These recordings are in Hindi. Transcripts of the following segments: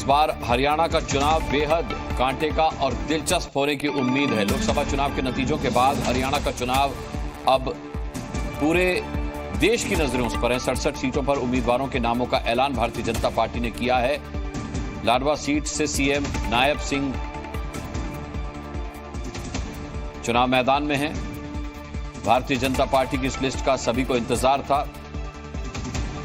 इस बार हरियाणा का चुनाव बेहद कांटे का और दिलचस्प होने की उम्मीद है। लोकसभा चुनाव के नतीजों के बाद हरियाणा का चुनाव अब पूरे देश की नजरें उस पर है। 67 सीटों पर उम्मीदवारों के नामों का ऐलान भारतीय जनता पार्टी ने किया है। लाडवा सीट से सीएम नायब सिंह चुनाव मैदान में हैं। भारतीय जनता पार्टी की इस लिस्ट का सभी को इंतजार था।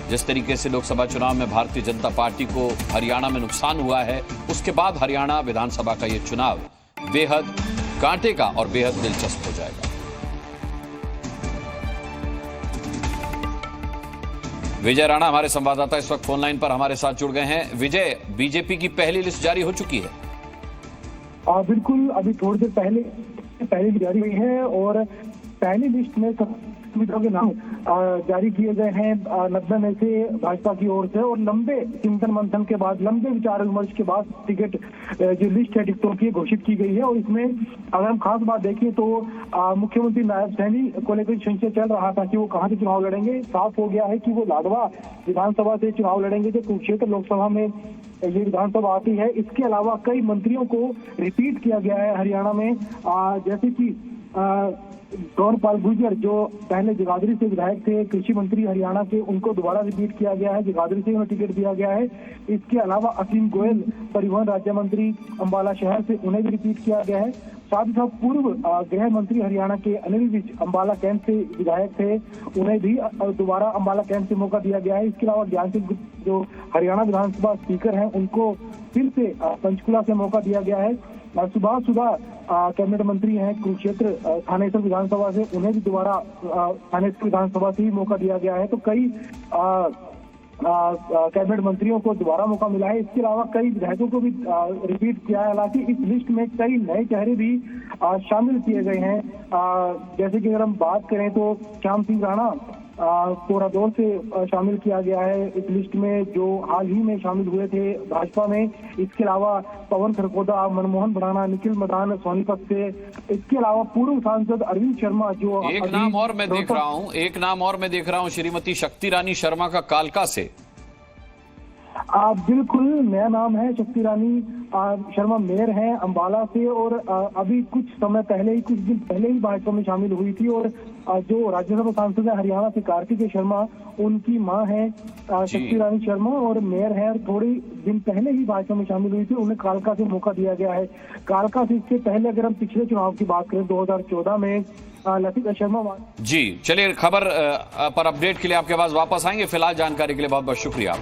जिस तरीके से लोकसभा चुनाव में भारतीय जनता पार्टी को हरियाणा में नुकसान हुआ है, उसके बाद हरियाणा विधानसभा का यह चुनाव बेहद कांटे का और बेहद दिलचस्प हो जाएगा। विजय राणा हमारे संवाददाता इस वक्त फोनलाइन पर हमारे साथ जुड़ गए हैं। विजय, बीजेपी की पहली लिस्ट जारी हो चुकी है? बिल्कुल, अभी थोड़ी देर पहले जारी हुई है और पहली लिस्ट में उम्मीदवारों के नाम जारी किए गए हैं 90 में से भाजपा की ओर से, और लंबे चिंतन मंथन के बाद, लंबे विचार विमर्श के बाद टिकट जो लिस्ट है टिकटों की घोषित की गई है। और इसमें अगर हम खास बात देखें तो मुख्यमंत्री नायब सैनी को लेकर संशय चल रहा था कि वो कहां से चुनाव लड़ेंगे। साफ हो गया है कि वो लाडवा विधानसभा से चुनाव लड़ेंगे, जो कुरुक्षेत्र लोकसभा में ये विधानसभा आती है। इसके अलावा कई मंत्रियों को रिपीट किया गया है हरियाणा में, जैसे कि गौरपाल गुर्जर जो पहले जगाधरी से विधायक थे, कृषि मंत्री हरियाणा के, उनको दोबारा रिपीट किया गया है, जगाधरी से उन्हें टिकट दिया गया है। इसके अलावा असीम गोयल परिवहन राज्य मंत्री अंबाला शहर से, उन्हें भी रिपीट किया गया है। साथ ही साथ पूर्व गृह मंत्री हरियाणा के अनिल विज अंबाला कैंप से विधायक थे, उन्हें भी दोबारा अंबाला कैंप से मौका दिया गया है। इसके अलावा ज्ञान सिंह जो हरियाणा विधानसभा स्पीकर हैं, उनको फिर से पंचकुला से मौका दिया गया है। सुभाष सुधा कैबिनेट मंत्री हैं कुरुक्षेत्र थानेसर विधानसभा से, उन्हें भी दोबारा थानेसर विधानसभा से ही मौका दिया गया है। तो कई कैबिनेट मंत्रियों को दोबारा मौका मिला है। इसके अलावा कई विधायकों को भी रिपीट किया है। हालांकि इस लिस्ट में कई नए चेहरे भी शामिल किए गए हैं। जैसे कि अगर हम बात करें तो श्याम सिंह राणा कोरादौर से शामिल किया गया है इस लिस्ट में, जो हाल ही में शामिल हुए थे भाजपा में। इसके अलावा पवन खरकोदा, मनमोहन भड़ाना, निखिल मदान सोनीपत से। इसके अलावा पूर्व सांसद अरविंद शर्मा, जो एक नाम और मैं देख रहा हूं, श्रीमती शक्ति रानी शर्मा का कालका से। बिल्कुल नया नाम है। शक्ति रानी शर्मा मेयर हैं अंबाला से, और अभी कुछ दिन पहले ही भाजपा में शामिल हुई थी। और जो राज्यसभा सांसद है हरियाणा से कार्तिकेय शर्मा, उनकी मां है शक्ति रानी शर्मा और मेयर है, और थोड़ी दिन पहले ही भाजपा में शामिल हुई थी। उन्हें कालका से मौका दिया गया है। कालका से इससे पहले अगर हम पिछले चुनाव की बात करें 2014 में लतिका शर्मा जी। चलिए, खबर पर अपडेट के लिए आपके पास वापस आएंगे। फिलहाल जानकारी के लिए बहुत बहुत शुक्रिया।